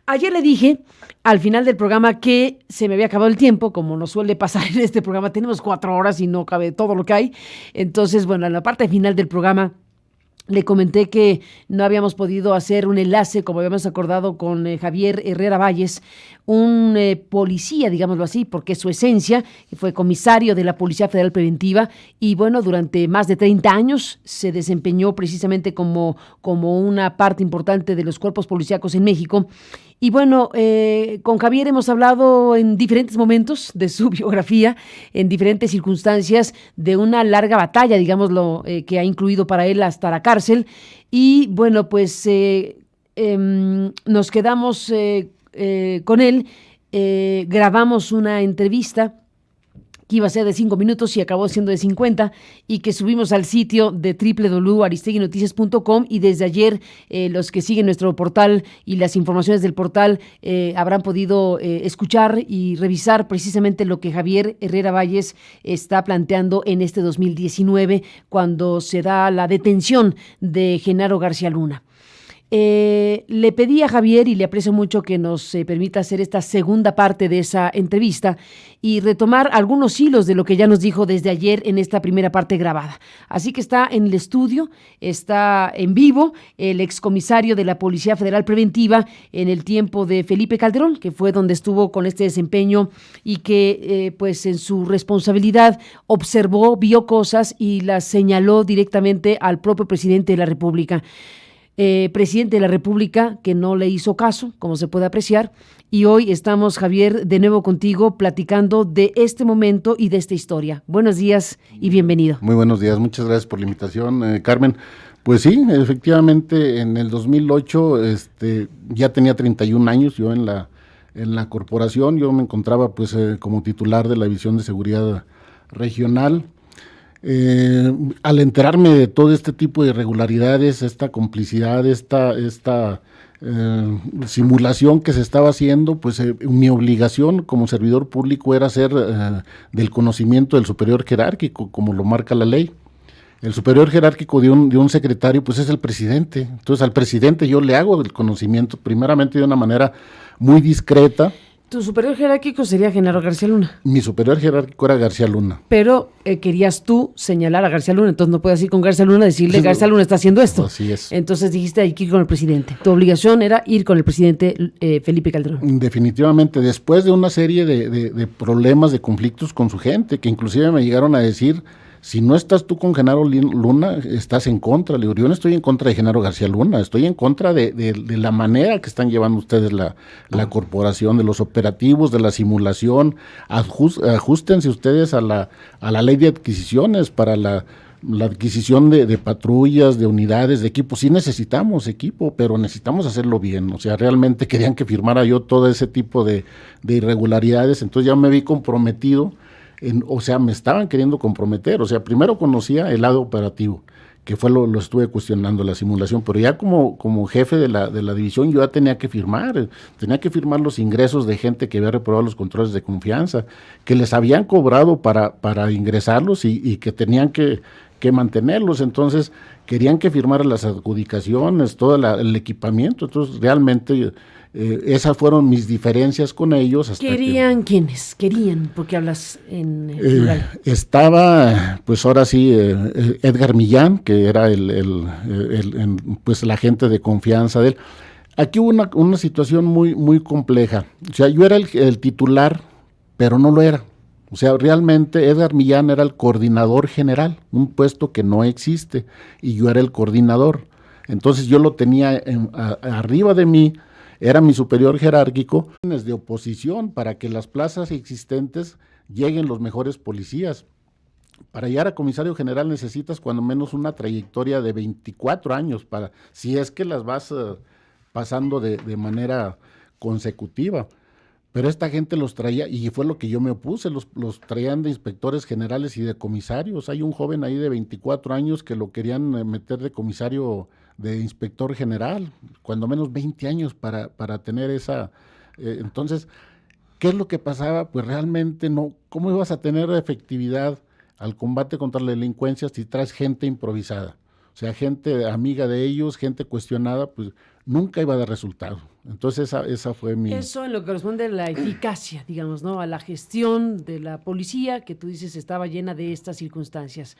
Ayer le dije al final del programa que se me había acabado el tiempo, como nos suele pasar en este programa. Tenemos 4 horas y no cabe todo lo que hay. Entonces, bueno, en la parte final del programa le comenté que no habíamos podido hacer un enlace, como habíamos acordado, con Javier Herrera Valles, un policía, digámoslo así, porque su esencia fue comisario de la Policía Federal Preventiva y, bueno, durante más de 30 años se desempeñó precisamente como una parte importante de los cuerpos policíacos en México. Y bueno, con Javier hemos hablado en diferentes momentos de su biografía, en diferentes circunstancias, de una larga batalla, digámoslo, que ha incluido para él hasta la cárcel. Y bueno, pues nos quedamos con él, grabamos una entrevista que iba a ser de 5 minutos y acabó siendo de 50, y que subimos al sitio de www.aristeguinoticias.com, y desde ayer los que siguen nuestro portal y las informaciones del portal habrán podido escuchar y revisar precisamente lo que Javier Herrera Valles está planteando en este 2019, cuando se da la detención de Genaro García Luna. Le pedí a Javier, y le aprecio mucho que nos permita hacer esta segunda parte de esa entrevista y retomar algunos hilos de lo que ya nos dijo desde ayer en esta primera parte grabada. Así que está en el estudio, está en vivo el excomisario de la Policía Federal Preventiva en el tiempo de Felipe Calderón, que fue donde estuvo con este desempeño y que pues en su responsabilidad observó, vio cosas y las señaló directamente al propio presidente de la República. Presidente de la República que no le hizo caso, como se puede apreciar, y hoy estamos, Javier, de nuevo contigo platicando de este momento y de esta historia. Buenos días y bienvenido. Muy buenos días, muchas gracias por la invitación, Carmen. Pues sí, efectivamente, en el 2008 ya tenía 31 años yo en la corporación. Yo me encontraba pues como titular de la División de Seguridad Regional. Al enterarme de todo este tipo de irregularidades, esta complicidad, esta simulación que se estaba haciendo, pues mi obligación como servidor público era hacer del conocimiento del superior jerárquico, como lo marca la ley. El superior jerárquico de un secretario, pues es el presidente. Entonces al presidente yo le hago del conocimiento, primeramente de una manera muy discreta. Tu superior jerárquico sería Genaro García Luna. Mi superior jerárquico era García Luna. Pero querías tú señalar a García Luna, entonces no puedes ir con García Luna y decirle, García Luna está haciendo esto. Así es. Entonces dijiste, hay que ir con el presidente. Tu obligación era ir con el presidente Felipe Calderón. Definitivamente, después de una serie de problemas, de conflictos con su gente, que inclusive me llegaron a decir, si no estás tú con Genaro Luna, estás en contra. Le digo, yo no estoy en contra de Genaro García Luna, estoy en contra de la manera que están llevando ustedes la corporación, de los operativos, de la simulación. Ajustense ustedes a la ley de adquisiciones para la adquisición de patrullas, de unidades, de equipo. Sí necesitamos equipo, pero necesitamos hacerlo bien. O sea, realmente querían que firmara yo todo ese tipo de irregularidades, entonces ya me vi comprometido. O sea, me estaban queriendo comprometer. O sea, primero conocía el lado operativo, que fue lo estuve cuestionando, la simulación, pero ya como jefe de la división yo ya tenía que firmar los ingresos de gente que había reprobado los controles de confianza, que les habían cobrado para ingresarlos y que tenían que mantenerlos. Entonces querían que firmara las adjudicaciones, todo el equipamiento. Entonces realmente esas fueron mis diferencias con ellos. ¿Querían quiénes? Querían, porque hablas en plural. Estaba, pues ahora sí, Edgar Millán, que era pues la gente de confianza de él. Aquí hubo una situación muy, muy compleja. O sea, yo era el titular, pero no lo era. O sea, realmente Edgar Millán era el coordinador general, un puesto que no existe, y yo era el coordinador. Entonces yo lo tenía arriba de mí, era mi superior jerárquico, de oposición para que las plazas existentes lleguen los mejores policías. Para llegar a comisario general necesitas cuando menos una trayectoria de 24 años, si es que las vas pasando de manera consecutiva. Pero esta gente los traía, y fue lo que yo me opuse, los traían de inspectores generales y de comisarios. Hay un joven ahí de 24 años que lo querían meter de comisario, de inspector general, cuando menos 20 años para tener esa. Entonces, ¿qué es lo que pasaba? Pues realmente no. ¿Cómo ibas a tener efectividad al combate contra la delincuencia si traes gente improvisada? O sea, gente amiga de ellos, gente cuestionada, pues nunca iba a dar resultado. Entonces esa fue mi... Eso en lo que corresponde a la eficacia, digamos, ¿no? A la gestión de la policía, que tú dices estaba llena de estas circunstancias.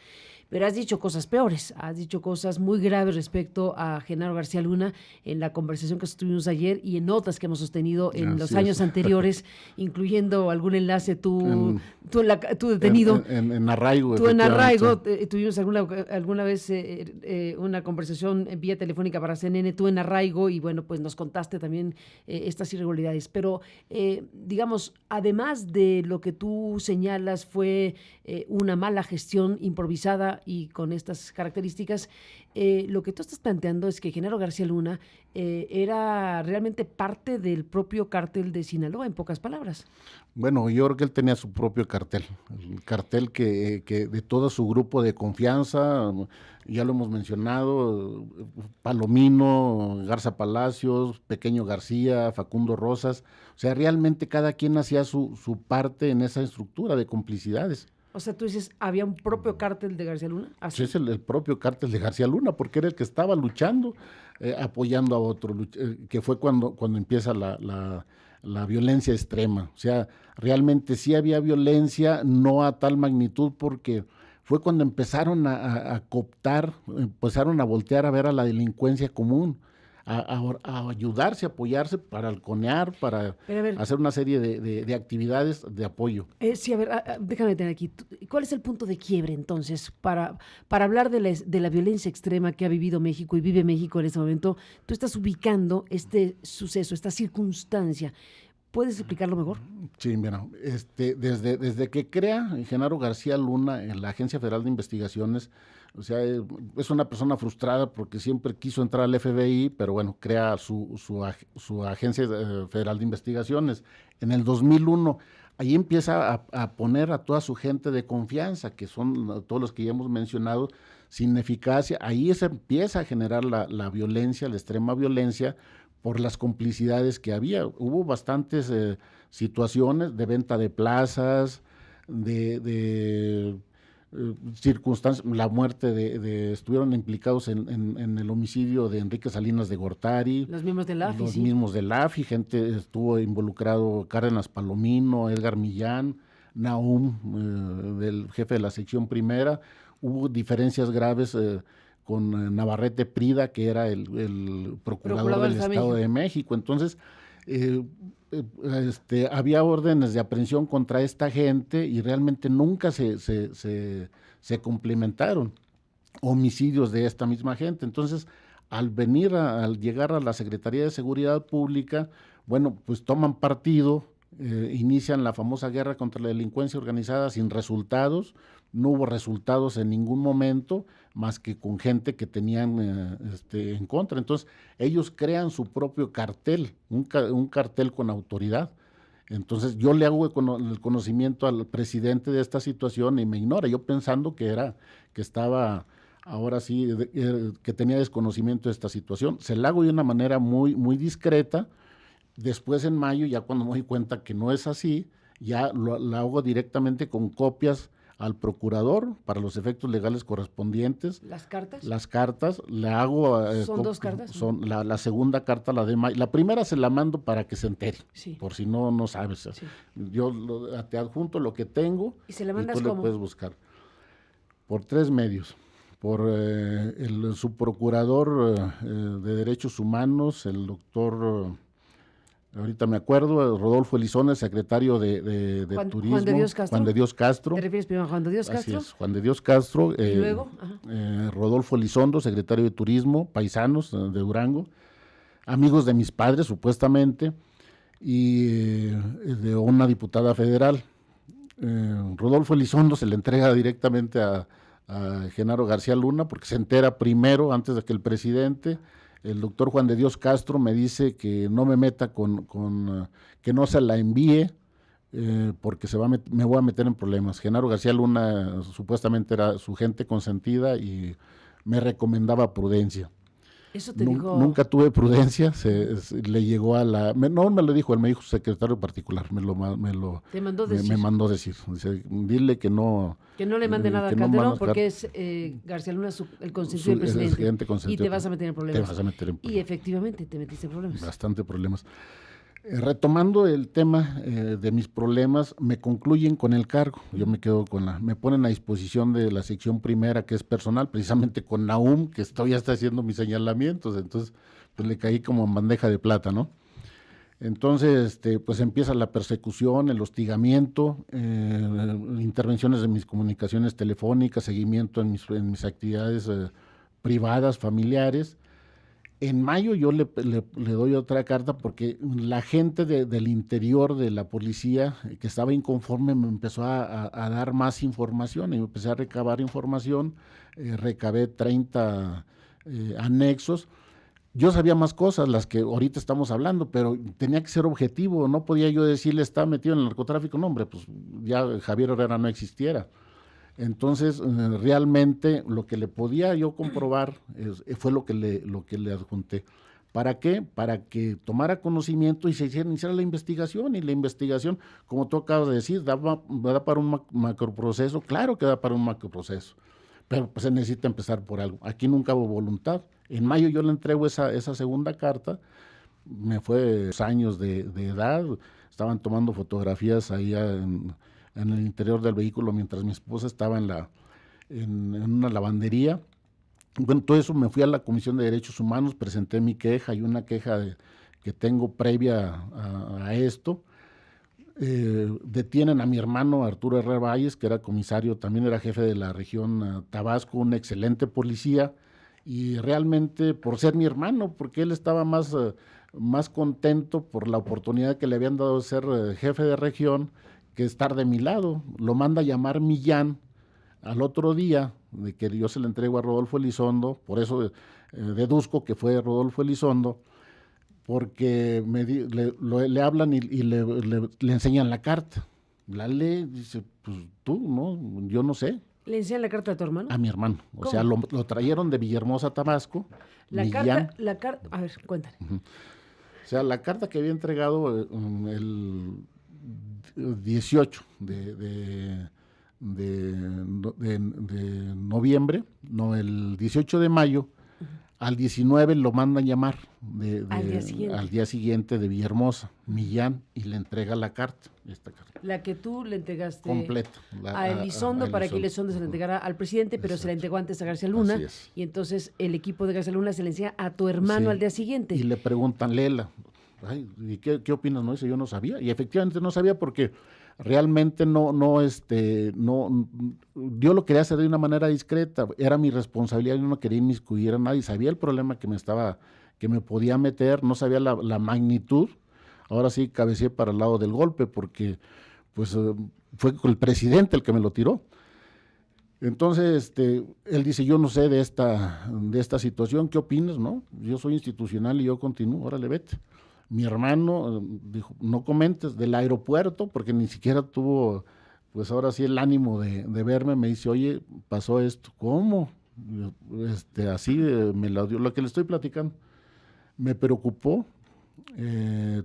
Pero has dicho cosas peores, has dicho cosas muy graves respecto a Genaro García Luna en la conversación que sostuvimos ayer y en otras que hemos sostenido en los años anteriores, incluyendo algún enlace tú detenido. En Arraigo. Tú en Arraigo, tuvimos alguna vez una conversación vía telefónica para CNN, tú en Arraigo, y bueno, pues nos contaste también estas irregularidades. Pero, digamos, además de lo que tú señalas fue una mala gestión improvisada y con estas características, lo que tú estás planteando es que Genaro García Luna era realmente parte del propio cártel de Sinaloa, en pocas palabras. Bueno, yo creo que él tenía su propio cartel, el cartel que de todo su grupo de confianza, ya lo hemos mencionado, Palomino, Garza Palacios, Pequeño García, Facundo Rosas, o sea, realmente cada quien hacía su parte en esa estructura de complicidades. O sea, tú dices, ¿había un propio cártel de García Luna? ¿Así? Es el propio cártel de García Luna, porque era el que estaba luchando, apoyando a otro, que fue cuando empieza la violencia extrema. O sea, realmente sí había violencia, no a tal magnitud, porque fue cuando empezaron a cooptar, empezaron a voltear a ver a la delincuencia común, a ayudarse, a apoyarse para halconear, para hacer una serie de actividades de apoyo. Sí, a ver, déjame tener aquí. ¿Cuál es el punto de quiebre entonces para hablar de la violencia extrema que ha vivido México y vive México en este momento? Tú estás ubicando este suceso, esta circunstancia. ¿Puedes explicarlo mejor? Sí, mira, desde que crea Genaro García Luna en la Agencia Federal de Investigaciones, o sea, es una persona frustrada porque siempre quiso entrar al FBI, pero bueno, crea su Agencia Federal de Investigaciones. En el 2001, ahí empieza a poner a toda su gente de confianza, que son todos los que ya hemos mencionado, sin eficacia. Ahí se empieza a generar la violencia, la extrema violencia, por las complicidades que había. Hubo bastantes situaciones de venta de plazas, de circunstancias, la muerte estuvieron implicados en el homicidio de Enrique Salinas de Gortari. Los mismos del AFI. Los mismos del AFI, gente estuvo involucrado, Cárdenas Palomino, Edgar Millán, Nahum, del jefe de la sección primera. Hubo diferencias graves con Navarrete Prida, que era el procurador del Estado de México. Entonces, había órdenes de aprehensión contra esta gente y realmente nunca se complementaron homicidios de esta misma gente. Entonces, al llegar a la Secretaría de Seguridad Pública, bueno, pues toman partido, inician la famosa guerra contra la delincuencia organizada sin resultados. No hubo resultados en ningún momento, más que con gente que tenían en contra. Entonces, ellos crean su propio cartel, un cartel con autoridad. Entonces, yo le hago el conocimiento al presidente de esta situación y me ignora, yo pensando que estaba, ahora sí, que tenía desconocimiento de esta situación. Se la hago de una manera muy, muy discreta. Después, en mayo, ya cuando me doy cuenta que no es así, ya la hago directamente con copias al procurador para los efectos legales correspondientes. ¿Las cartas? Las cartas, la hago... ¿Son dos cartas? Son la segunda carta, la de mayo. La primera se la mando para que se entere, sí, por si no sabes. Sí. Yo te adjunto lo que tengo. ¿Y se la mandas y tú cómo? le puedes buscar. Por 3 medios. Por el subprocurador de Derechos Humanos, el doctor... ahorita me acuerdo, Rodolfo Elizones, secretario de Turismo. Juan de Dios Castro. Juan de Dios Castro. ¿Te refieres primero a Juan de Dios Castro? Así es, Juan de Dios Castro. ¿Y luego? Rodolfo Elizondo, secretario de Turismo, paisanos de Durango, amigos de mis padres, supuestamente, y de una diputada federal. Rodolfo Elizondo se le entrega directamente a Genaro García Luna, porque se entera primero, antes de que el presidente. El doctor Juan de Dios Castro me dice que no me meta que no se la envíe, porque me voy a meter en problemas. Genaro García Luna supuestamente era su gente consentida y me recomendaba prudencia. Eso te dijo. Nunca tuve prudencia, le llegó no me lo dijo, él me dijo su secretario particular, Te mandó decir. me mandó decir, dice, dile que no. Que no le mande nada a Calderón porque es García Luna el consentido del presidente. Y te vas a meter en problemas. Te vas a meter en problemas. Y efectivamente te metiste en problemas. Bastante problemas. Retomando el tema de mis problemas, me concluyen con el cargo. Yo me quedo me ponen a disposición de la sección primera, que es personal, precisamente con Nahum, que todavía está haciendo mis señalamientos. Entonces, pues le caí como en bandeja de plata, ¿no? Entonces, pues empieza la persecución, el hostigamiento, intervenciones de mis comunicaciones telefónicas, seguimiento en mis actividades privadas, familiares. En mayo yo le doy otra carta porque la gente del interior de la policía que estaba inconforme me empezó a dar más información y empecé a recabar información, recabé 30 anexos. Yo sabía más cosas, las que ahorita estamos hablando, pero tenía que ser objetivo, no podía yo decirle está metido en el narcotráfico, no hombre, pues ya Javier Herrera no existiera. Entonces, realmente lo que le podía yo comprobar fue lo que le adjunté. ¿Para qué? Para que tomara conocimiento y se hiciera la investigación. Y la investigación, como tú acabas de decir, da para un macroproceso. Claro que da para un macroproceso, pero pues se necesita empezar por algo. Aquí nunca hubo voluntad. En mayo yo le entrego esa segunda carta. Me fue años de edad. Estaban tomando fotografías ahí en el interior del vehículo mientras mi esposa estaba en una lavandería. Bueno, todo eso me fui a la Comisión de Derechos Humanos, presenté mi queja y una queja que tengo previa a esto. Detienen a mi hermano Arturo Herrera Valles, que era comisario, también era jefe de la región Tabasco, un excelente policía, y realmente por ser mi hermano, porque él estaba más contento por la oportunidad que le habían dado de ser jefe de región, que estar de mi lado. Lo manda a llamar Millán al otro día, de que yo se le entrego a Rodolfo Elizondo, por eso deduzco que fue Rodolfo Elizondo, porque le hablan y le enseñan la carta. La lee, dice, pues tú, ¿no? Yo no sé. ¿Le enseñan la carta a tu hermano? A mi hermano. O sea, lo trajeron de Villahermosa, Tabasco. La carta, a ver, cuéntale. Uh-huh. O sea, la carta que había entregado el 18 de noviembre, no, el 18 de mayo, al 19 lo mandan llamar al día siguiente de Villahermosa, Millán, y le entrega la carta, esta carta. La que tú le entregaste completa a Elizondo para que Elizondo se la entregara al presidente, pero se la entregó antes a García Luna, y entonces el equipo de García Luna se le enseña a tu hermano al día siguiente. Y le preguntan, Lela, ¿y qué opinas? No, dice, yo no sabía, y efectivamente no sabía porque realmente yo lo quería hacer de una manera discreta, era mi responsabilidad, yo no quería inmiscuir a nadie, sabía el problema que me podía meter, no sabía la magnitud. Ahora sí cabeceé para el lado del golpe porque pues fue el presidente el que me lo tiró. Entonces, él dice, yo no sé de esta situación, ¿qué opinas? No, yo soy institucional y yo continúo, órale, vete. Mi hermano dijo, no comentes del aeropuerto, porque ni siquiera tuvo, pues ahora sí el ánimo de verme, me dice, oye, pasó esto, ¿cómo? Así me lo dio, lo que le estoy platicando. Me preocupó,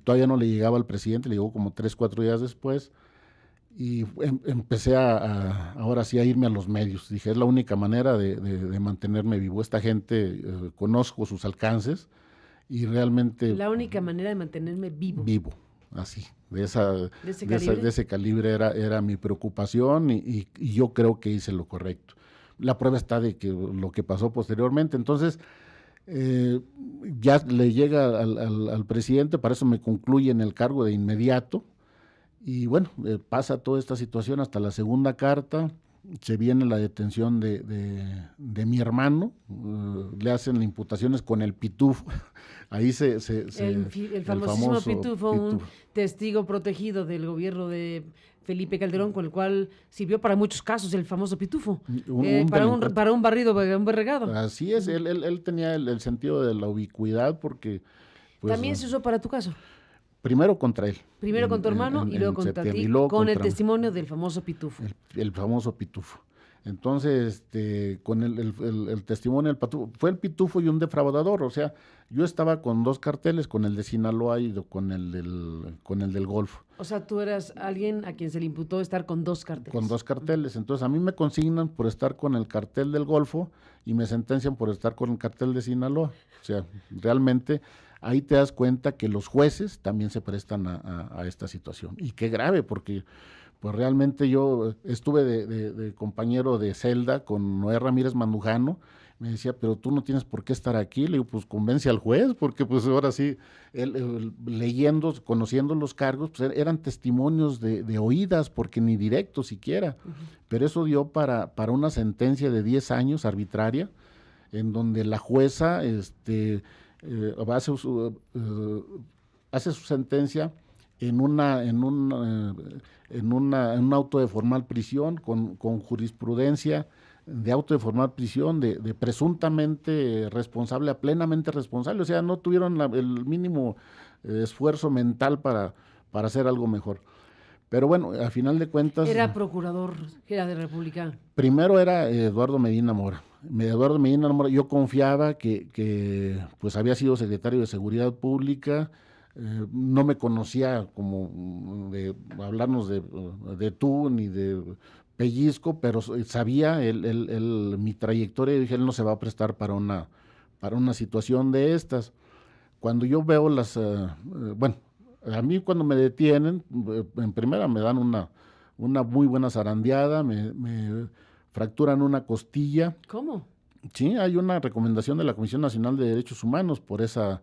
todavía no le llegaba al presidente, le llegó como 3-4 días después, y empecé ahora sí a irme a los medios. Dije, es la única manera de mantenerme vivo. Esta gente, conozco sus alcances, y realmente... La única manera de mantenerme vivo. Vivo, así, de ese calibre era mi preocupación y yo creo que hice lo correcto. La prueba está de que lo que pasó posteriormente, entonces ya le llega al presidente, para eso me concluye en el cargo de inmediato, y bueno, pasa toda esta situación hasta la segunda carta. Se viene la detención de mi hermano, le hacen imputaciones con el Pitufo, ahí el famosísimo Pitufo, un testigo protegido del gobierno de Felipe Calderón, con el cual sirvió para muchos casos el famoso Pitufo, para un barrido, un berregado. Así es, él tenía el sentido de la ubicuidad porque... Pues, ¿también se usó para tu caso? Primero contra él. Primero con tu hermano y luego contra ti, con el testimonio del famoso Pitufo. El famoso Pitufo. Entonces, con el testimonio del Pitufo, fue el Pitufo y un defraudador, o sea, yo estaba con dos carteles, con el de Sinaloa y con el del Golfo. O sea, tú eras alguien a quien se le imputó estar con dos carteles. Con dos carteles, entonces a mí me consignan por estar con el cartel del Golfo y me sentencian por estar con el cartel de Sinaloa. O sea, realmente ahí te das cuenta que los jueces también se prestan a esta situación. Y qué grave, porque pues realmente yo estuve de compañero de celda con Noé Ramírez Mandujano, me decía, pero tú no tienes por qué estar aquí. Le digo, pues convence al juez, porque pues ahora sí, él, leyendo, conociendo los cargos, pues eran testimonios de oídas, porque ni directos siquiera. Pero eso dio para una sentencia de 10 años arbitraria, en donde la jueza hace su sentencia en un auto de formal prisión con jurisprudencia de auto de formal prisión de presuntamente responsable a plenamente responsable, o sea, no tuvieron el mínimo esfuerzo mental para hacer algo mejor. Pero bueno, a final de cuentas... Era procurador, era de República. Primero era Eduardo Medina Mora. Eduardo Medina Mora, yo confiaba que pues había sido secretario de Seguridad Pública, no me conocía como de hablarnos de tú ni de pellizco, pero sabía mi trayectoria y dije, él no se va a prestar para una situación de estas. Cuando yo veo bueno, a mí cuando me detienen, en primera me dan una muy buena zarandeada, me fracturan una costilla. ¿Cómo? Sí, hay una recomendación de la Comisión Nacional de Derechos Humanos por esa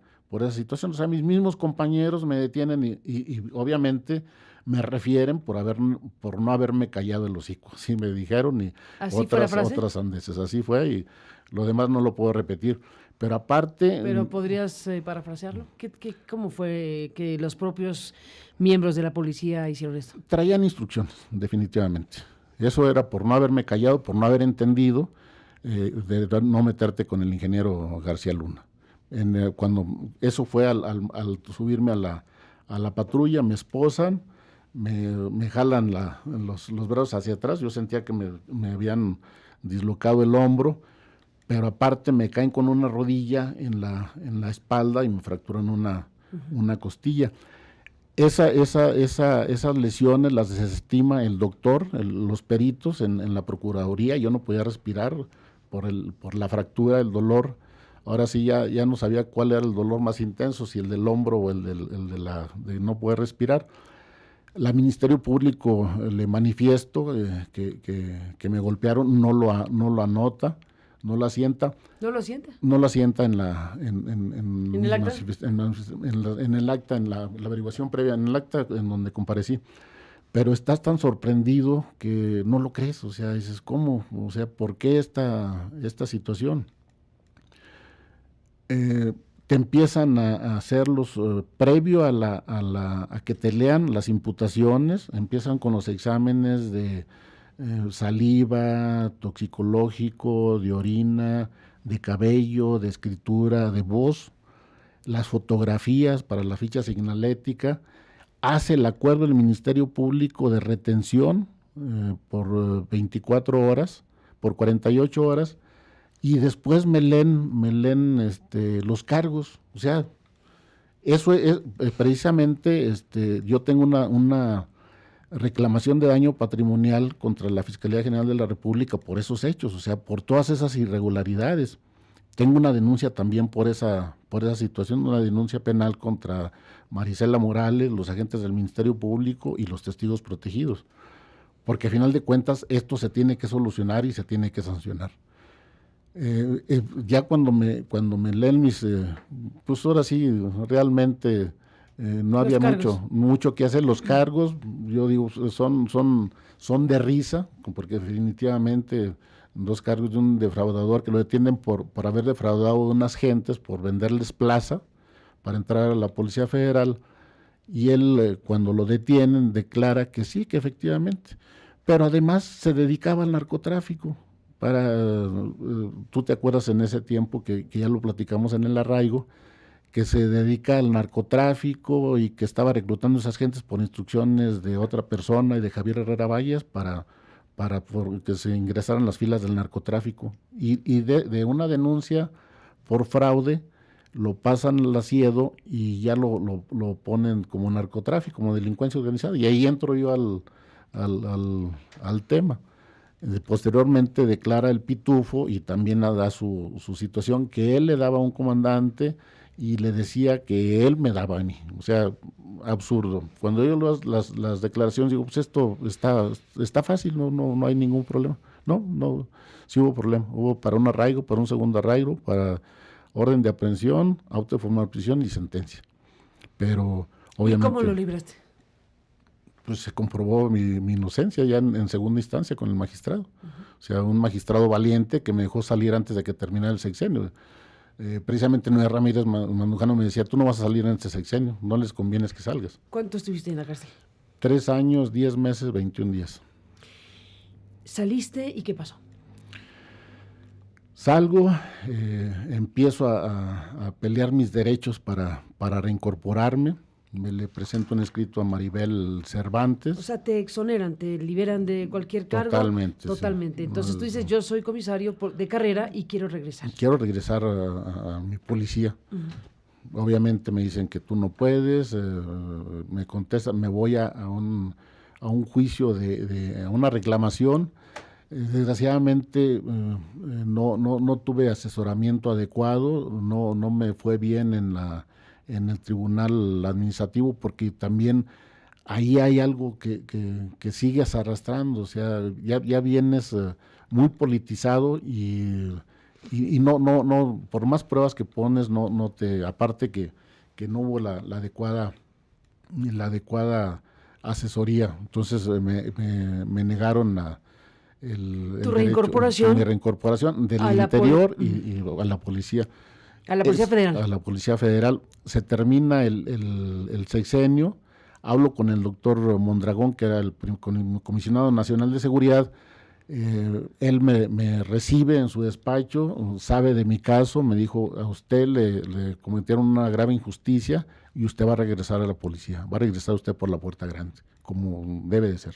situación. O sea, mis mismos compañeros me detienen y obviamente me refieren por no haberme callado el hocico. Así me dijeron y otras andeses. Así fue y lo demás no lo puedo repetir. Pero aparte... ¿Pero podrías parafrasearlo? ¿Cómo fue que los propios miembros de la policía hicieron esto? Traían instrucciones, definitivamente. Eso era por no haberme callado, por no haber entendido, de no meterte con el ingeniero García Luna. Cuando eso fue al subirme a la patrulla, me esposan, me jalan los brazos hacia atrás, yo sentía que me habían dislocado el hombro, pero aparte me caen con una rodilla en la espalda y me fracturan una costilla. Esas lesiones las desestima el doctor, los peritos en la Procuraduría. Yo no podía respirar por la fractura, el dolor. Ahora sí ya no sabía cuál era el dolor más intenso, si el del hombro o el de no poder respirar. La Ministerio Público le manifiesto que me golpearon, no lo anota, no lo asienta. ¿No lo sienta? No lo asienta en el acta, en la averiguación previa, en el acta en donde comparecí. Pero estás tan sorprendido que no lo crees, o sea, dices, ¿cómo? O sea, ¿por qué esta situación? Te empiezan a hacerlos previo a que te lean las imputaciones, empiezan con los exámenes de saliva, toxicológico, de orina, de cabello, de escritura, de voz, las fotografías para la ficha signalética, hace el acuerdo del Ministerio Público de retención por 24 horas, por 48 horas, y después me leen los cargos. O sea, eso es precisamente, yo tengo una reclamación de daño patrimonial contra la Fiscalía General de la República por esos hechos, o sea, por todas esas irregularidades. Tengo una denuncia también por esa situación, una denuncia penal contra Marisela Morales, los agentes del Ministerio Público y los testigos protegidos, porque a final de cuentas esto se tiene que solucionar y se tiene que sancionar. Ya cuando me leen pues ahora sí, realmente no había mucho que hacer. Los cargos, yo digo, son de risa, porque definitivamente 2 cargos de un defraudador que lo detienen por haber defraudado a unas gentes, por venderles plaza para entrar a la Policía Federal, y él cuando lo detienen declara que sí, que efectivamente, pero además se dedicaba al narcotráfico. Tú te acuerdas en ese tiempo que ya lo platicamos en el arraigo, que se dedica al narcotráfico y que estaba reclutando a esas gentes por instrucciones de otra persona y de Javier Herrera Valles para para que se ingresaran las filas del narcotráfico. Y de una denuncia por fraude, lo pasan al Asiedo y ya lo ponen como narcotráfico, como delincuencia organizada. Y ahí entro yo al tema. Posteriormente declara el Pitufo y también da su situación, que él le daba a un comandante y le decía que él me daba a mí. O sea, absurdo. Cuando yo las declaraciones digo, pues esto está fácil, no hay ningún problema. No, sí hubo problema. Hubo para un arraigo, para un segundo arraigo, para orden de aprehensión, auto de formal prisión y sentencia. Pero obviamente... ¿Y cómo lo libraste? Pues se comprobó mi inocencia ya en segunda instancia con el magistrado. O sea, un magistrado valiente que me dejó salir antes de que terminara el sexenio. Precisamente Noé Ramírez Mandujano me decía, tú no vas a salir en este sexenio, no les conviene que salgas. ¿Cuánto estuviste en la cárcel? 3 años, 10 meses, 21 días. ¿Saliste y qué pasó? Salgo, empiezo a pelear mis derechos para reincorporarme. Me le presento un escrito a Maribel Cervantes. O sea, te exoneran, te liberan de cualquier cargo. Totalmente. Totalmente. Sí. Entonces tú dices, yo soy comisario de carrera y quiero regresar. Quiero regresar a mi policía. Obviamente me dicen que tú no puedes, me contestan, me voy a un juicio a una reclamación. Desgraciadamente no tuve asesoramiento adecuado, no me fue bien en el tribunal administrativo, porque también ahí hay algo que sigues arrastrando. O sea, ya vienes muy politizado y no por más pruebas que pones, aparte que no hubo la adecuada asesoría. Entonces me negaron tu reincorporación, mi reincorporación del interior y a la policía. A la Policía Federal. A la Policía Federal. Se termina el sexenio, hablo con el doctor Mondragón, que era el comisionado nacional de seguridad. Él me recibe en su despacho, sabe de mi caso, me dijo, a usted le cometieron una grave injusticia y usted va a regresar a la policía, va a regresar usted por la puerta grande, como debe de ser.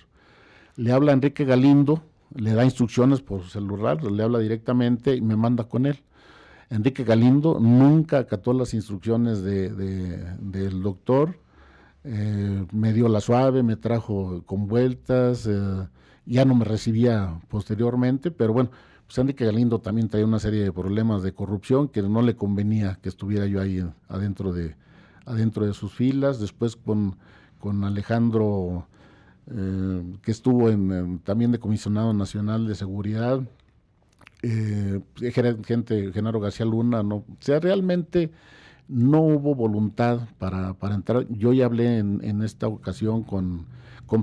Le habla a Enrique Galindo, le da instrucciones por su celular, le habla directamente y me manda con él. Enrique Galindo nunca acató las instrucciones del doctor, me dio la suave, me trajo con vueltas, ya no me recibía posteriormente, pero bueno, pues Enrique Galindo también traía una serie de problemas de corrupción que no le convenía que estuviera yo ahí adentro de sus filas. Después con Alejandro, que estuvo también de comisionado nacional de seguridad, Genaro García Luna, o sea, realmente no hubo voluntad para entrar. Yo ya hablé en esta ocasión con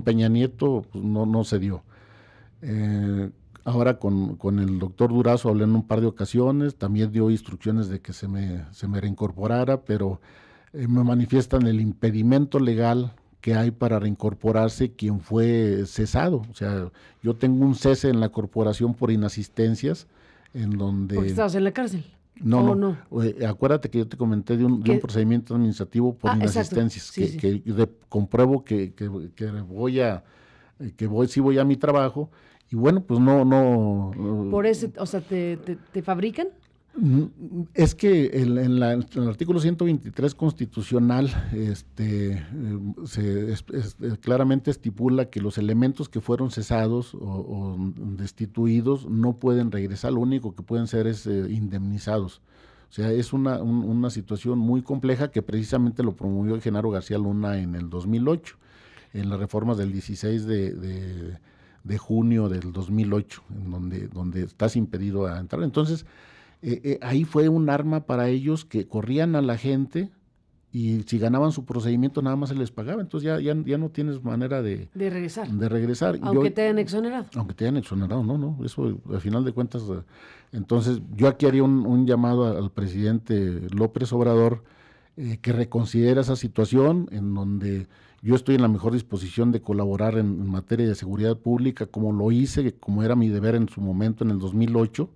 Peña Nieto, pues no se dio. Ahora con el doctor Durazo hablé en un par de ocasiones, también dio instrucciones de que se me reincorporara, pero me manifiestan el impedimento legal que hay para reincorporarse quien fue cesado. O sea, yo tengo un cese en la corporación por inasistencias, en donde... ¿Porque estabas en la cárcel? No. Acuérdate que yo te comenté de un procedimiento administrativo por inasistencias, sí. Compruebo que sí voy a mi trabajo, y bueno, pues no. ¿Por ese, o sea, te fabrican? Es que en el artículo 123 constitucional claramente estipula que los elementos que fueron cesados o destituidos no pueden regresar, lo único que pueden ser es indemnizados. O sea, es una situación muy compleja que precisamente lo promovió Genaro García Luna en el 2008, en las reformas del 16 de junio del 2008, en donde estás impedido a entrar. Entonces, ahí fue un arma para ellos, que corrían a la gente y si ganaban su procedimiento nada más se les pagaba. Entonces ya no tienes manera de regresar. Aunque te hayan exonerado. Aunque te hayan exonerado, no, eso al final de cuentas. Entonces yo aquí haría un llamado al presidente López Obrador, que reconsidera esa situación, en donde yo estoy en la mejor disposición de colaborar en materia de seguridad pública, como lo hice, como era mi deber en su momento en el 2008.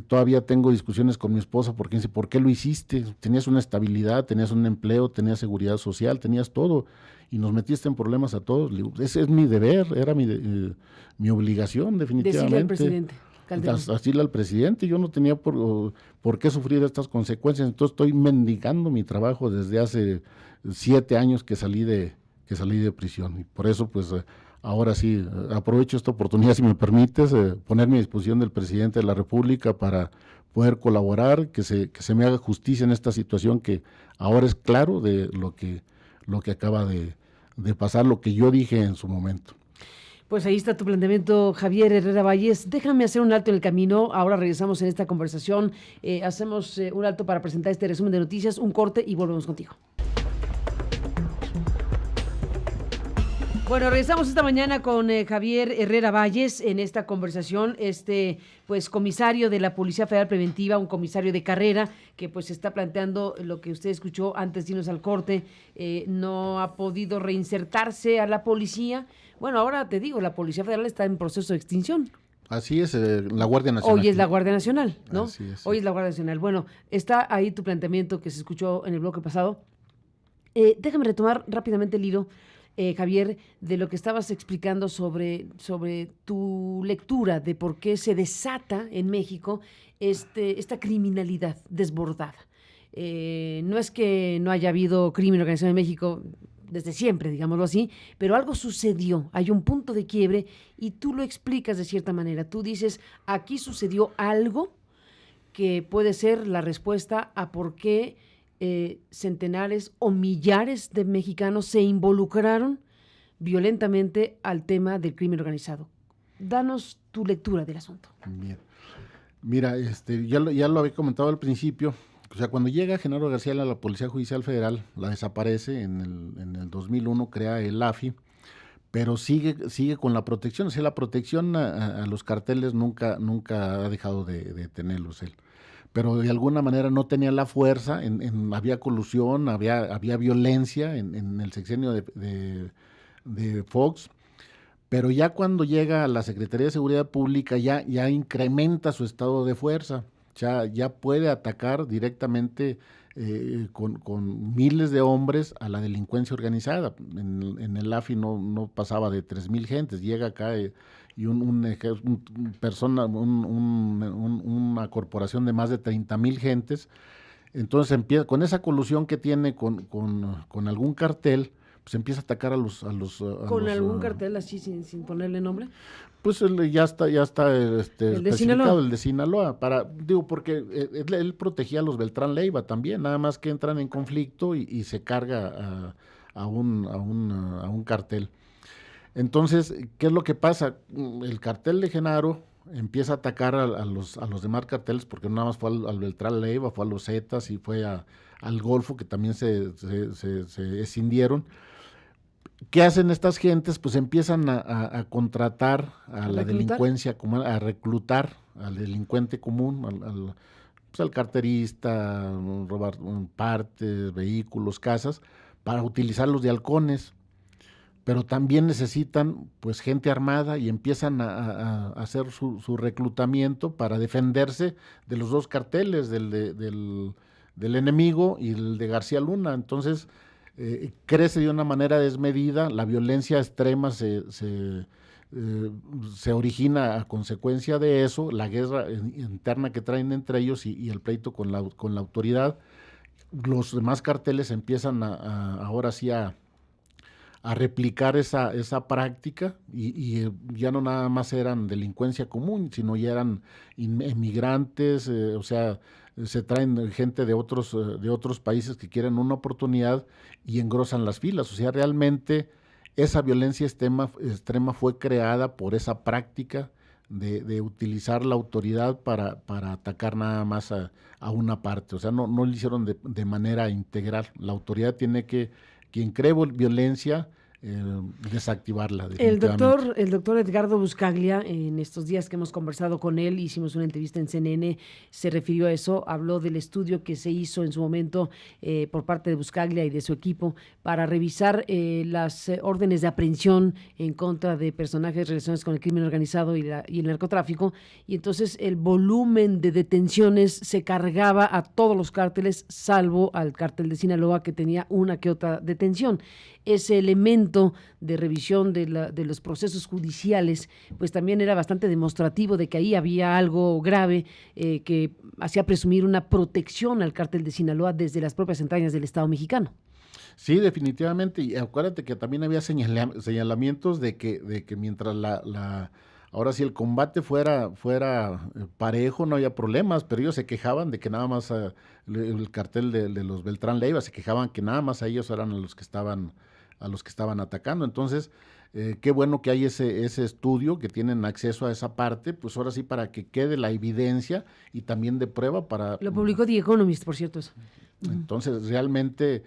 Todavía tengo discusiones con mi esposa porque dice, ¿por qué lo hiciste? Tenías una estabilidad, tenías un empleo, tenías seguridad social, tenías todo y nos metiste en problemas a todos. Le digo, ese es mi deber, era mi obligación definitivamente. Decirle al presidente Calderón. Decirle al presidente, yo no tenía por qué sufrir estas consecuencias, entonces estoy mendigando mi trabajo desde hace 7 años que salí de prisión y por eso pues ahora sí, aprovecho esta oportunidad, si me permites, ponerme a disposición del presidente de la República para poder colaborar, que se me haga justicia en esta situación que ahora es claro de lo que acaba de pasar, lo que yo dije en su momento. Pues ahí está tu planteamiento, Javier Herrera Valles. Déjame hacer un alto en el camino. Ahora regresamos en esta conversación. Hacemos un alto para presentar este resumen de noticias, un corte y volvemos contigo. Bueno, regresamos esta mañana con Javier Herrera Valles en esta conversación, pues comisario de la Policía Federal Preventiva, un comisario de carrera que pues está planteando lo que usted escuchó antes de irnos al corte, no ha podido reinsertarse a la policía. Bueno, ahora te digo, la Policía Federal está en proceso de extinción. Así es, la Guardia Nacional. Hoy es la Guardia Nacional, ¿no? Así es. Hoy es la Guardia Nacional. Bueno, está ahí tu planteamiento que se escuchó en el bloque pasado. Déjame retomar rápidamente el hilo, Javier, de lo que estabas explicando sobre tu lectura de por qué se desata en México esta criminalidad desbordada. No es que no haya habido crimen organizado en México desde siempre, digámoslo así, pero algo sucedió, hay un punto de quiebre y tú lo explicas de cierta manera. Tú dices, aquí sucedió algo que puede ser la respuesta a por qué centenares o millares de mexicanos se involucraron violentamente al tema del crimen organizado. Danos tu lectura del asunto. Bien. Mira, ya lo había comentado al principio. O sea, cuando llega Genaro García a la Policía Judicial Federal, la desaparece en el 2001, crea el AFI, pero sigue con la protección. O sea, la protección a los carteles nunca ha dejado de tenerlos él. Pero de alguna manera no tenía la fuerza, había colusión, había violencia en el sexenio de Fox, pero ya cuando llega a la Secretaría de Seguridad Pública ya incrementa su estado de fuerza, ya puede atacar directamente con miles de hombres a la delincuencia organizada. En el AFI no pasaba de 3,000 gentes, llega acá y una corporación de más de 30,000 gentes. Entonces empieza con esa colusión que tiene con algún cartel, pues empieza a atacar a los ¿Con algún cartel así sin ponerle nombre? Pues ya está el de Sinaloa. El de Sinaloa, porque él protegía a los Beltrán Leiva también, nada más que entran en conflicto y se carga a un cartel. Entonces, ¿qué es lo que pasa? El cartel de Genaro empieza a atacar a los demás carteles, porque no nada más fue al Beltrán Leiva, fue a los Zetas y fue al Golfo, que también se escindieron. ¿Qué hacen estas gentes? Pues empiezan a contratar a la delincuencia común, a reclutar al delincuente común, al carterista, robar partes, vehículos, casas, para utilizarlos de halcones. Pero también necesitan pues gente armada y empiezan a hacer su reclutamiento para defenderse de los dos carteles, del enemigo y el de García Luna. Entonces crece de una manera desmedida, la violencia extrema se origina a consecuencia de eso, la guerra interna que traen entre ellos y el pleito con la autoridad. Los demás carteles empiezan ahora sí a replicar esa práctica y ya no nada más eran delincuencia común, sino ya eran inmigrantes, o sea, se traen gente de otros países que quieren una oportunidad y engrosan las filas. O sea, realmente esa violencia extrema fue creada por esa práctica de utilizar la autoridad para atacar nada más a una parte. O sea, no lo hicieron de manera integral. La autoridad tiene quien cree violencia, desactivarla. El doctor Edgardo Buscaglia, en estos días que hemos conversado con él, hicimos una entrevista en CNN, se refirió a eso, habló del estudio que se hizo en su momento por parte de Buscaglia y de su equipo para revisar las órdenes de aprehensión en contra de personajes relacionados con el crimen organizado y el narcotráfico, y entonces el volumen de detenciones se cargaba a todos los cárteles, salvo al cártel de Sinaloa, que tenía una que otra detención. Ese elemento de revisión de los procesos judiciales, pues también era bastante demostrativo de que ahí había algo grave que hacía presumir una protección al cártel de Sinaloa desde las propias entrañas del Estado mexicano. Sí, definitivamente, y acuérdate que también había señalamientos de que mientras ahora sí el combate fuera parejo, no había problemas, pero ellos se quejaban de que nada más el cartel de los Beltrán Leiva, se quejaban que nada más a ellos eran a los que estaban atacando. Entonces, qué bueno que hay ese estudio, que tienen acceso a esa parte, pues ahora sí para que quede la evidencia y también de prueba para... Lo publicó The Economist, por cierto. Eso. Entonces, realmente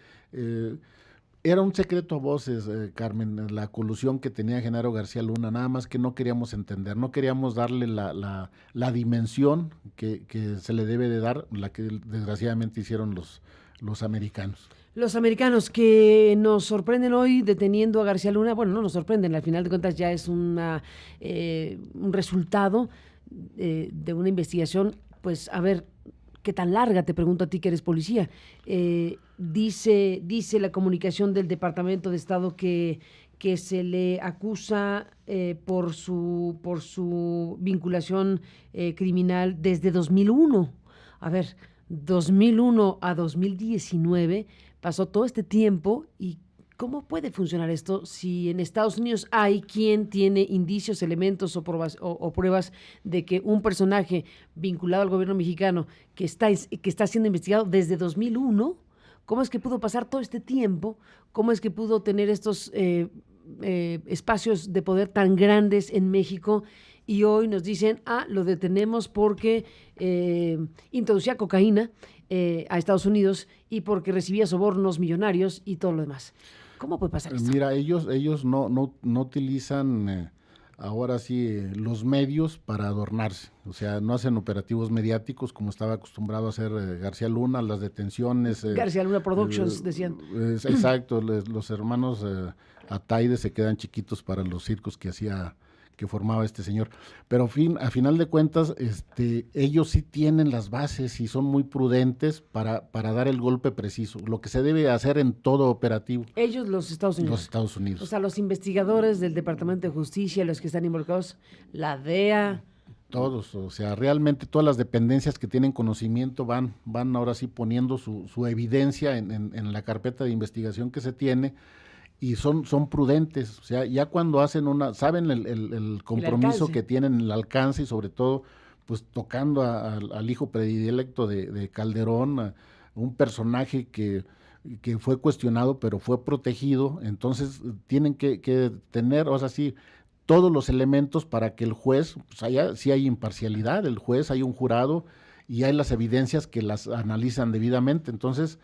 era un secreto a voces, Carmen, la colusión que tenía Genaro García Luna, nada más que no queríamos entender, no queríamos darle la dimensión que se le debe de dar, la que desgraciadamente hicieron los americanos. Los americanos que nos sorprenden hoy deteniendo a García Luna, bueno, no nos sorprenden, al final de cuentas ya es un resultado de una investigación, pues a ver, ¿qué tan larga? Te pregunto a ti que eres policía. Dice la comunicación del Departamento de Estado que se le acusa por su vinculación criminal desde 2001. A ver, 2001 a 2019 pasó todo este tiempo, y ¿cómo puede funcionar esto si en Estados Unidos hay quien tiene indicios, elementos o pruebas de que un personaje vinculado al gobierno mexicano que está siendo investigado desde 2001, ¿cómo es que pudo pasar todo este tiempo? ¿Cómo es que pudo tener estos espacios de poder tan grandes en México? Y hoy nos dicen, lo detenemos porque introducía cocaína a Estados Unidos y porque recibía sobornos millonarios y todo lo demás. ¿Cómo puede pasar esto? Mira, ellos no utilizan ahora sí los medios para adornarse, o sea, no hacen operativos mediáticos como estaba acostumbrado a hacer García Luna, las detenciones. García Luna Productions, decían. Exacto, los hermanos Ataide se quedan chiquitos para los circos que formaba este señor, pero a final de cuentas, ellos sí tienen las bases y son muy prudentes para dar el golpe preciso, lo que se debe hacer en todo operativo. Ellos, los Estados Unidos. Los Estados Unidos. O sea, los investigadores del Departamento de Justicia, los que están involucrados, la DEA. Todos, o sea, realmente todas las dependencias que tienen conocimiento van ahora sí poniendo su evidencia en la carpeta de investigación que se tiene. Y son prudentes, o sea, ya cuando hacen saben el compromiso que tienen, el alcance, y sobre todo, pues tocando al hijo predilecto de Calderón, un personaje que fue cuestionado, pero fue protegido. Entonces tienen que tener, o sea, sí, todos los elementos para que el juez, pues sí hay imparcialidad, el juez, hay un jurado, y hay las evidencias que las analizan debidamente. Entonces,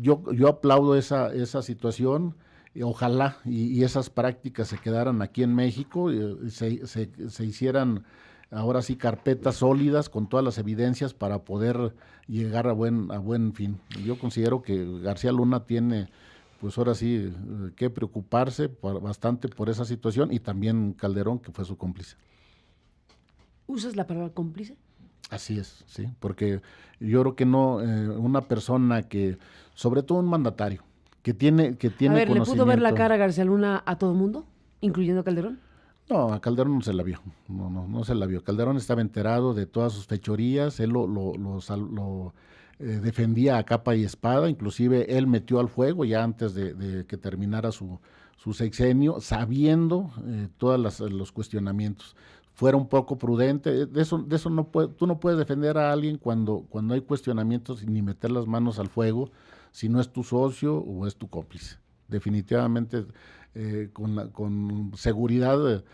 yo aplaudo esa situación, y ojalá y esas prácticas se quedaran aquí en México, se hicieran ahora sí carpetas sólidas con todas las evidencias para poder llegar a buen fin. Yo considero que García Luna tiene, pues ahora sí, que preocuparse bastante por esa situación, y también Calderón, que fue su cómplice. ¿Usas la palabra cómplice? Así es, sí, porque yo creo que no, una persona que, sobre todo un mandatario, que tiene a ver, ¿le pudo ver la cara a García Luna a todo el mundo, incluyendo a Calderón? No, a Calderón no se la vio, no se la vio. Calderón estaba enterado de todas sus fechorías, él lo defendía a capa y espada, inclusive él metió al fuego ya antes de que terminara su sexenio, sabiendo todos los cuestionamientos. Fuera un poco prudente, de eso tú no puedes defender a alguien cuando hay cuestionamientos, ni meter las manos al fuego si no es tu socio o es tu cómplice. Definitivamente, con seguridad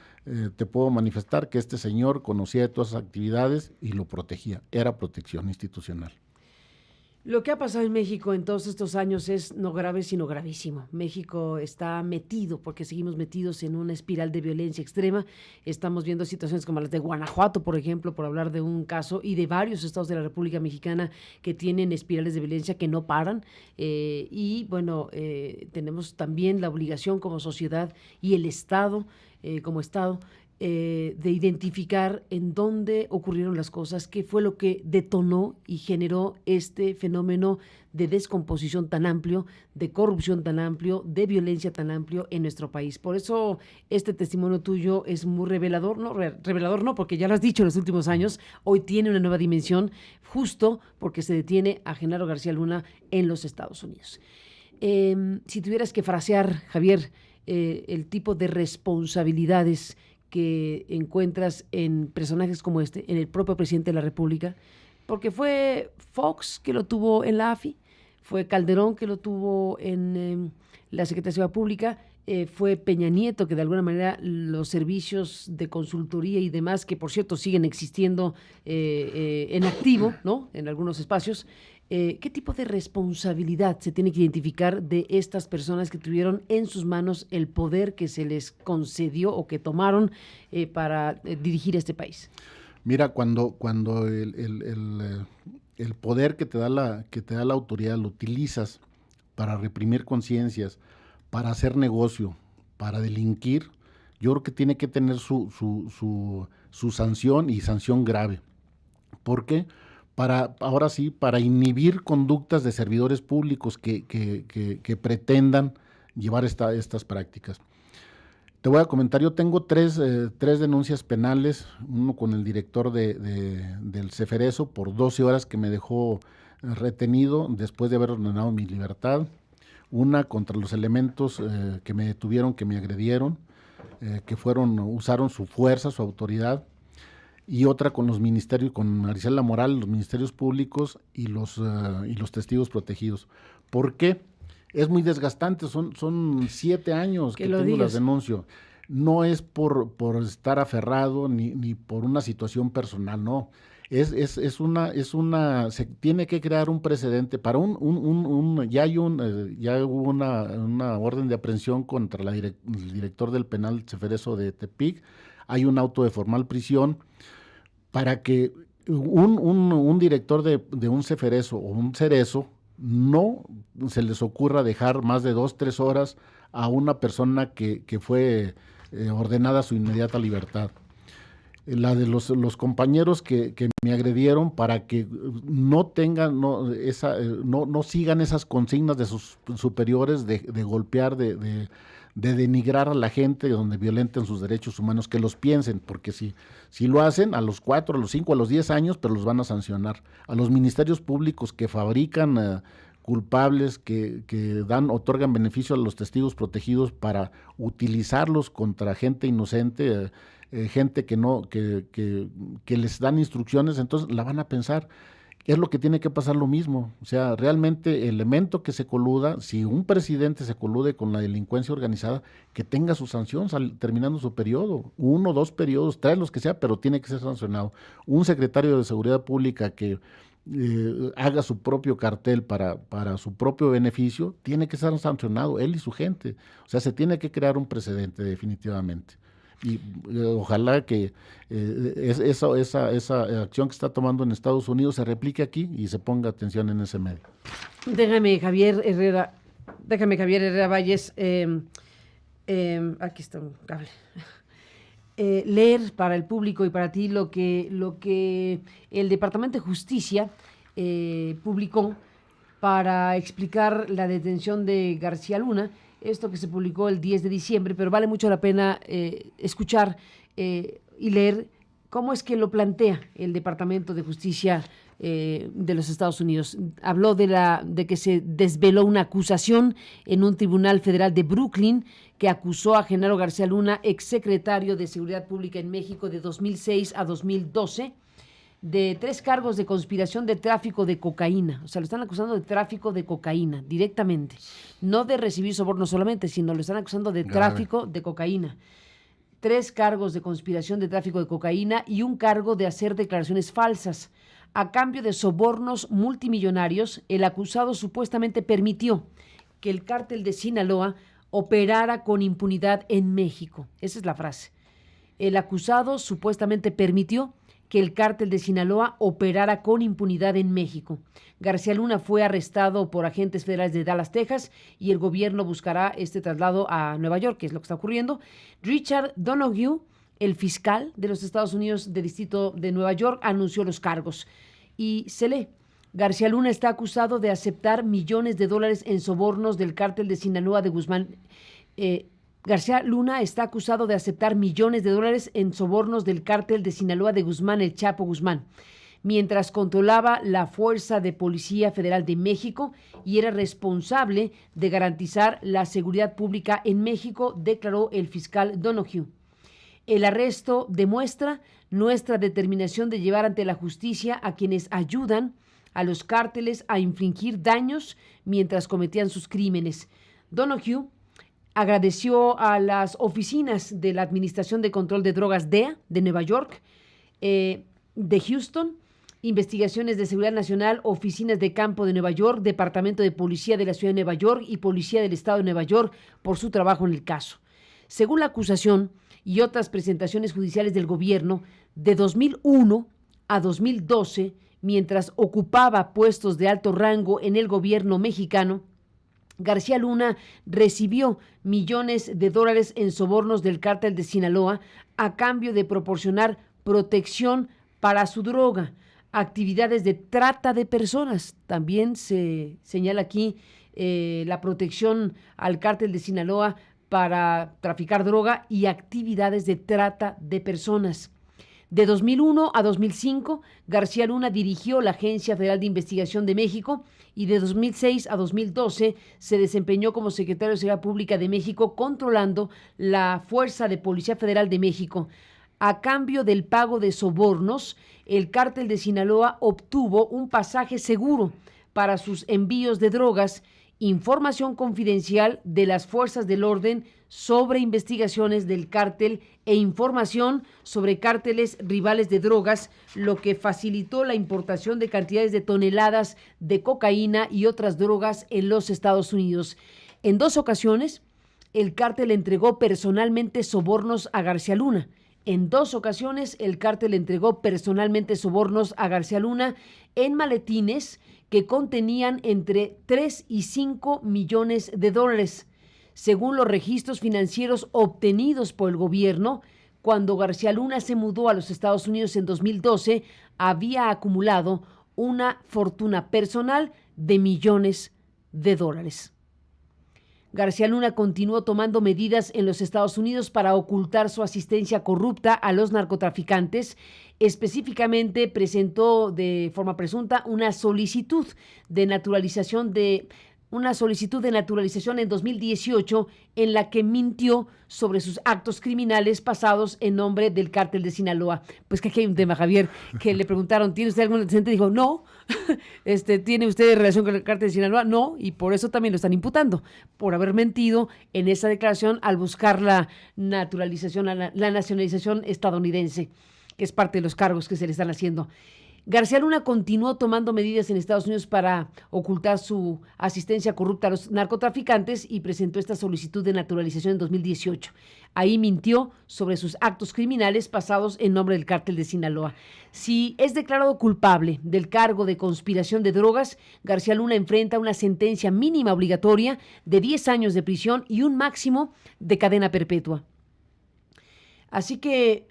te puedo manifestar que este señor conocía de todas esas actividades y lo protegía, era protección institucional. Lo que ha pasado en México en todos estos años es no grave, sino gravísimo. México está metido, porque seguimos metidos en una espiral de violencia extrema. Estamos viendo situaciones como las de Guanajuato, por ejemplo, por hablar de un caso, y de varios estados de la República Mexicana que tienen espirales de violencia que no paran. Y bueno, tenemos también la obligación como sociedad y el Estado, como Estado, de identificar en dónde ocurrieron las cosas, qué fue lo que detonó y generó este fenómeno de descomposición tan amplio, de corrupción tan amplio, de violencia tan amplio en nuestro país. Por eso este testimonio tuyo es muy revelador, revelador no, porque ya lo has dicho en los últimos años, hoy tiene una nueva dimensión, justo porque se detiene a Genaro García Luna en los Estados Unidos. Si tuvieras que frasear, Javier, el tipo de responsabilidades que encuentras en personajes como este, en el propio presidente de la República, porque fue Fox que lo tuvo en la AFI, fue Calderón que lo tuvo en la Secretaría de Seguridad Pública, fue Peña Nieto, que de alguna manera los servicios de consultoría y demás, que por cierto siguen existiendo en activo, ¿no? En algunos espacios. ¿Qué tipo de responsabilidad se tiene que identificar de estas personas que tuvieron en sus manos el poder que se les concedió o que tomaron para dirigir este país? Mira, cuando el poder que te da la autoridad lo utilizas para reprimir conciencias, para hacer negocio, para delinquir, yo creo que tiene que tener su sanción, y sanción grave. ¿Por qué? Ahora sí, para inhibir conductas de servidores públicos que pretendan llevar estas prácticas. Te voy a comentar, yo tengo tres denuncias penales, uno con el director del Ceferezo por 12 horas que me dejó retenido después de haber ordenado mi libertad, una contra los elementos que me detuvieron, que me agredieron, que usaron su fuerza, su autoridad, y otra con los ministerios, con Maricela Moral, los ministerios públicos y los testigos protegidos. ¿Por qué? Es muy desgastante, son 7 años que tengo las denuncio. No es por estar aferrado ni por una situación personal, no. Se tiene que crear un precedente para ya hubo una orden de aprehensión contra el director del penal Ceferezo de Tepic. Hay un auto de formal prisión para que un director de un Ceferezo o un Cerezo no se les ocurra dejar más de 2-3 horas a una persona que fue ordenada a su inmediata libertad. La de los compañeros que me agredieron, para que no sigan esas consignas de sus superiores de golpear, de denigrar a la gente, donde violenten sus derechos humanos, que los piensen, porque si lo hacen a los 4, a los 5, a los 10 años, pero los van a sancionar. A los ministerios públicos que fabrican culpables, que otorgan beneficio a los testigos protegidos para utilizarlos contra gente inocente, gente que les dan instrucciones, entonces la van a pensar. Es lo que tiene que pasar lo mismo. O sea, realmente el elemento que se coluda, si un presidente se colude con la delincuencia organizada, que tenga su sanción terminando su periodo, 1, 2 periodos, 3, los que sea, pero tiene que ser sancionado. Un secretario de Seguridad Pública que haga su propio cartel para su propio beneficio, tiene que ser sancionado, él y su gente. O sea, se tiene que crear un precedente definitivamente. Y ojalá que esa acción que está tomando en Estados Unidos se replique aquí y se ponga atención en ese medio. Déjame, Javier Herrera Valles, aquí está un cable. Leer para el público y para ti lo que el Departamento de Justicia publicó para explicar la detención de García Luna. Esto que se publicó el 10 de diciembre, pero vale mucho la pena escuchar y leer cómo es que lo plantea el Departamento de Justicia de los Estados Unidos. Habló de que se desveló una acusación en un tribunal federal de Brooklyn que acusó a Genaro García Luna, exsecretario de Seguridad Pública en México de 2006 a 2012, de 3 cargos de conspiración de tráfico de cocaína. O sea, lo están acusando de tráfico de cocaína directamente. No de recibir soborno solamente, sino lo están acusando de tráfico de cocaína. 3 cargos de conspiración de tráfico de cocaína y un cargo de hacer declaraciones falsas A cambio de sobornos multimillonarios, el acusado supuestamente permitió que el cártel de Sinaloa operara con impunidad en México. Esa es la frase. El acusado supuestamente permitió que el cártel de Sinaloa operara con impunidad en México. García Luna fue arrestado por agentes federales de Dallas, Texas, y el gobierno buscará este traslado a Nueva York, que es lo que está ocurriendo. Richard Donoghue, el fiscal de los Estados Unidos del Distrito de Nueva York, anunció los cargos. Y se lee: García Luna está acusado de aceptar millones de dólares en sobornos del cártel de Sinaloa de Guzmán. García Luna está acusado de aceptar millones de dólares en sobornos del cártel de Sinaloa de Guzmán, el Chapo Guzmán, mientras controlaba la Fuerza de Policía Federal de México y era responsable de garantizar la seguridad pública en México, declaró el fiscal Donoghue. El arresto demuestra nuestra determinación de llevar ante la justicia a quienes ayudan a los cárteles a infligir daños mientras cometían sus crímenes. Donoghue agradeció a las oficinas de la Administración de Control de Drogas DEA de Nueva York, de Houston, Investigaciones de Seguridad Nacional, Oficinas de Campo de Nueva York, Departamento de Policía de la Ciudad de Nueva York y Policía del Estado de Nueva York por su trabajo en el caso. Según la acusación y otras presentaciones judiciales del gobierno, de 2001 a 2012, mientras ocupaba puestos de alto rango en el gobierno mexicano, García Luna recibió millones de dólares en sobornos del cártel de Sinaloa a cambio de proporcionar protección para su droga, actividades de trata de personas. También se señala aquí la protección al cártel de Sinaloa para traficar droga y actividades de trata de personas. De 2001 a 2005, García Luna dirigió la Agencia Federal de Investigación de México y de 2006 a 2012 se desempeñó como secretario de Seguridad Pública de México, controlando la Fuerza de Policía Federal de México. A cambio del pago de sobornos, el cártel de Sinaloa obtuvo un pasaje seguro para sus envíos de drogas, información confidencial de las fuerzas del orden sobre investigaciones del cártel e información sobre cárteles rivales de drogas, lo que facilitó la importación de cantidades de toneladas de cocaína y otras drogas en los Estados Unidos. En 2 ocasiones, el cártel entregó personalmente sobornos a García Luna. En 2 ocasiones, el cártel entregó personalmente sobornos a García Luna en maletines que contenían entre 3 y 5 millones de dólares. Según los registros financieros obtenidos por el gobierno, cuando García Luna se mudó a los Estados Unidos en 2012, había acumulado una fortuna personal de millones de dólares. García Luna continuó tomando medidas en los Estados Unidos para ocultar su asistencia corrupta a los narcotraficantes. Específicamente presentó de forma presunta una solicitud de naturalización en 2018 en la que mintió sobre sus actos criminales pasados en nombre del cártel de Sinaloa. Pues que aquí hay un tema, Javier, que le preguntaron, ¿tiene usted algún antecedente? Dijo, no. ¿Tiene usted relación con el cártel de Sinaloa? No, y por eso también lo están imputando, por haber mentido en esa declaración al buscar la naturalización, la nacionalización estadounidense, que es parte de los cargos que se le están haciendo. García Luna continuó tomando medidas en Estados Unidos para ocultar su asistencia corrupta a los narcotraficantes y presentó esta solicitud de naturalización en 2018. Ahí mintió sobre sus actos criminales pasados en nombre del cártel de Sinaloa. Si es declarado culpable del cargo de conspiración de drogas, García Luna enfrenta una sentencia mínima obligatoria de 10 años de prisión y un máximo de cadena perpetua. Así que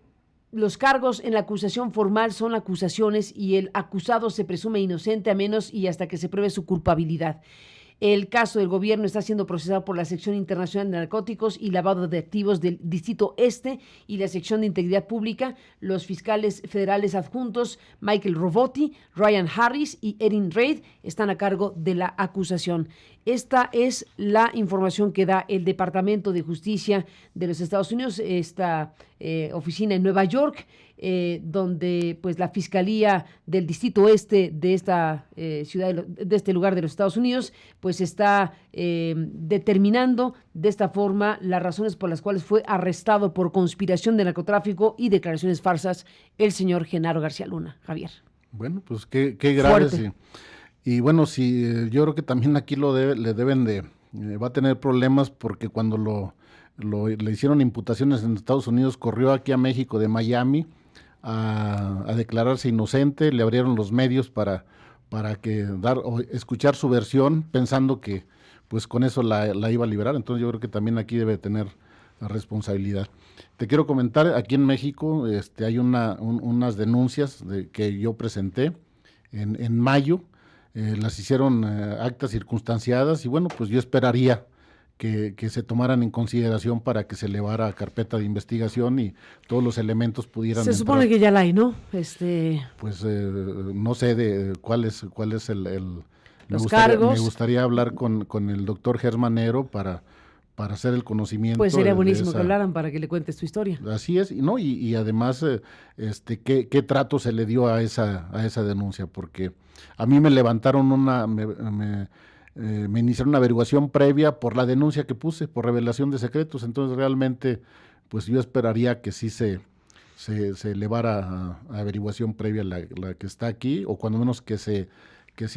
los cargos en la acusación formal son acusaciones y el acusado se presume inocente a menos y hasta que se pruebe su culpabilidad. El caso del gobierno está siendo procesado por la Sección Internacional de Narcóticos y Lavado de Activos del Distrito Este y la Sección de Integridad Pública. Los fiscales federales adjuntos Michael Robotti, Ryan Harris y Erin Reid están a cargo de la acusación. Esta es la información que da el Departamento de Justicia de los Estados Unidos, esta oficina en Nueva York, donde pues la Fiscalía del Distrito Este de esta ciudad, de este lugar de los Estados Unidos, pues está determinando de esta forma las razones por las cuales fue arrestado por conspiración de narcotráfico y declaraciones falsas el señor Genaro García Luna. Javier. Bueno, pues qué grave. Sí. Y bueno, sí, yo creo que también aquí le deben de, va a tener problemas porque cuando le hicieron imputaciones en Estados Unidos, corrió aquí a México de Miami a declararse inocente, le abrieron los medios para que escuchar su versión, pensando que pues con eso la iba a liberar. Entonces yo creo que también aquí debe tener la responsabilidad. Te quiero comentar, aquí en México hay unas denuncias que yo presenté en mayo, las hicieron actas circunstanciadas y bueno, pues yo esperaría que se tomaran en consideración para que se elevara a carpeta de investigación y todos los elementos pudieran Se supone que ya la hay, ¿no? Pues no sé de cuál es los cargos. Me gustaría hablar con el doctor Germanero para hacer el conocimiento. Pues sería buenísimo que hablaran para que le cuentes tu historia. Así es, y además qué trato se le dio a esa denuncia, porque a mí me levantaron me iniciaron una averiguación previa por la denuncia que puse, por revelación de secretos. Entonces realmente pues yo esperaría que sí se elevara a averiguación previa la que está aquí, o cuando menos que se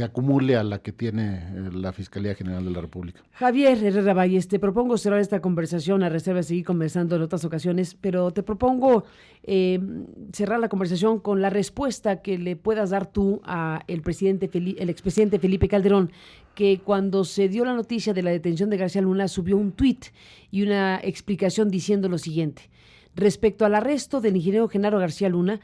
acumule a la que tiene la Fiscalía General de la República. Javier Herrera Valles, te propongo cerrar esta conversación a reserva de seguir conversando en otras ocasiones, pero te propongo cerrar la conversación con la respuesta que le puedas dar tú a el expresidente Felipe Calderón, que cuando se dio la noticia de la detención de García Luna subió un tuit y una explicación diciendo lo siguiente: respecto al arresto del ingeniero Genaro García Luna,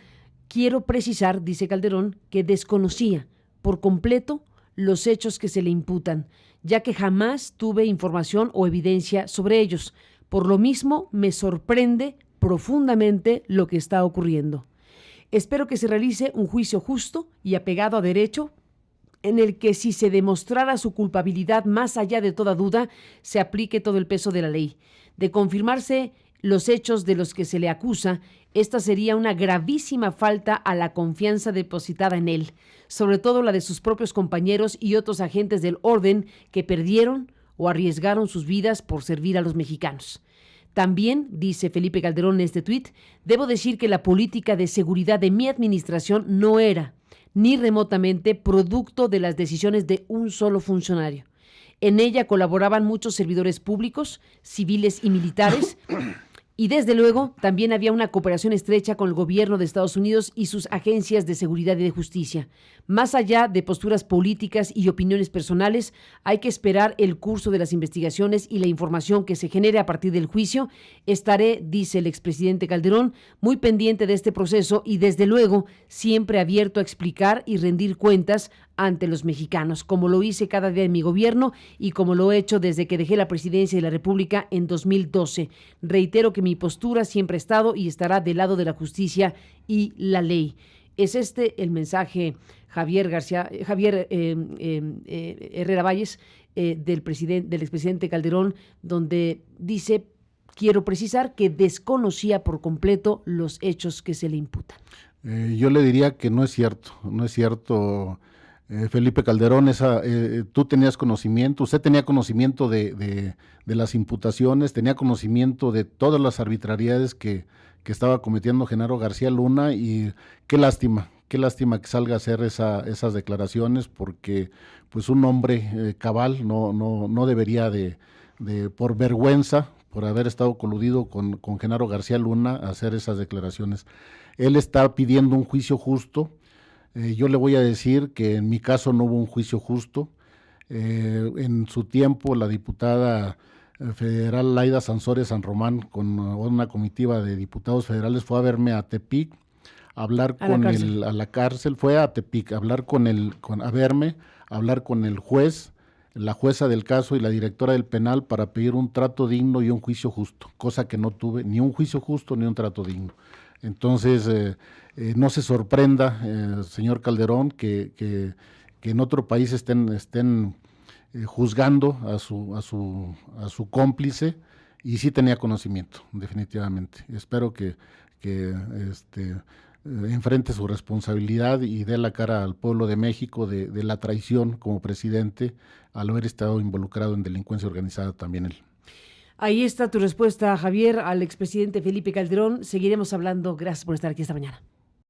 quiero precisar, dice Calderón, que desconocía por completo los hechos que se le imputan, ya que jamás tuve información o evidencia sobre ellos. Por lo mismo, me sorprende profundamente lo que está ocurriendo. Espero que se realice un juicio justo y apegado a derecho, en el que, si se demostrara su culpabilidad más allá de toda duda, se aplique todo el peso de la ley. De confirmarse los hechos de los que se le acusa, esta sería una gravísima falta a la confianza depositada en él, sobre todo la de sus propios compañeros y otros agentes del orden que perdieron o arriesgaron sus vidas por servir a los mexicanos. También, dice Felipe Calderón en este tuit, debo decir que la política de seguridad de mi administración no era, ni remotamente, producto de las decisiones de un solo funcionario. En ella colaboraban muchos servidores públicos, civiles y militares, y desde luego también había una cooperación estrecha con el gobierno de Estados Unidos y sus agencias de seguridad y de justicia. Más allá de posturas políticas y opiniones personales, hay que esperar el curso de las investigaciones y la información que se genere a partir del juicio. Estaré, dice el expresidente Calderón, muy pendiente de este proceso y desde luego siempre abierto a explicar y rendir cuentas ante los mexicanos, como lo hice cada día en mi gobierno y como lo he hecho desde que dejé la presidencia de la República en 2012. Reitero que mi postura siempre ha estado y estará del lado de la justicia y la ley. Es el mensaje, Javier Herrera Valles, del expresidente Calderón, donde dice: quiero precisar que desconocía por completo los hechos que se le imputan. Yo le diría que no es cierto, Felipe Calderón, tú tenías conocimiento, usted tenía conocimiento de las imputaciones, tenía conocimiento de todas las arbitrariedades que estaba cometiendo Genaro García Luna, y qué lástima que salga a hacer esas declaraciones, porque pues un hombre cabal no debería de por vergüenza, por haber estado coludido con Genaro García Luna, hacer esas declaraciones. Él está pidiendo un juicio justo. Yo le voy a decir que en mi caso no hubo un juicio justo. En su tiempo la diputada federal Laida Sansores San Román, con una comitiva de diputados federales, fue a verme a Tepic, a hablar a la cárcel, fue a Tepic a hablar a verme, a hablar con el juez, la jueza del caso y la directora del penal para pedir un trato digno y un juicio justo, cosa que no tuve, ni un juicio justo ni un trato digno. Entonces, no se sorprenda, señor Calderón, que en otro país estén juzgando a su cómplice, y sí tenía conocimiento, definitivamente. Espero que enfrente su responsabilidad y dé la cara al pueblo de México de la traición como presidente al haber estado involucrado en delincuencia organizada también él. Ahí está tu respuesta, Javier, al expresidente Felipe Calderón. Seguiremos hablando. Gracias por estar aquí esta mañana.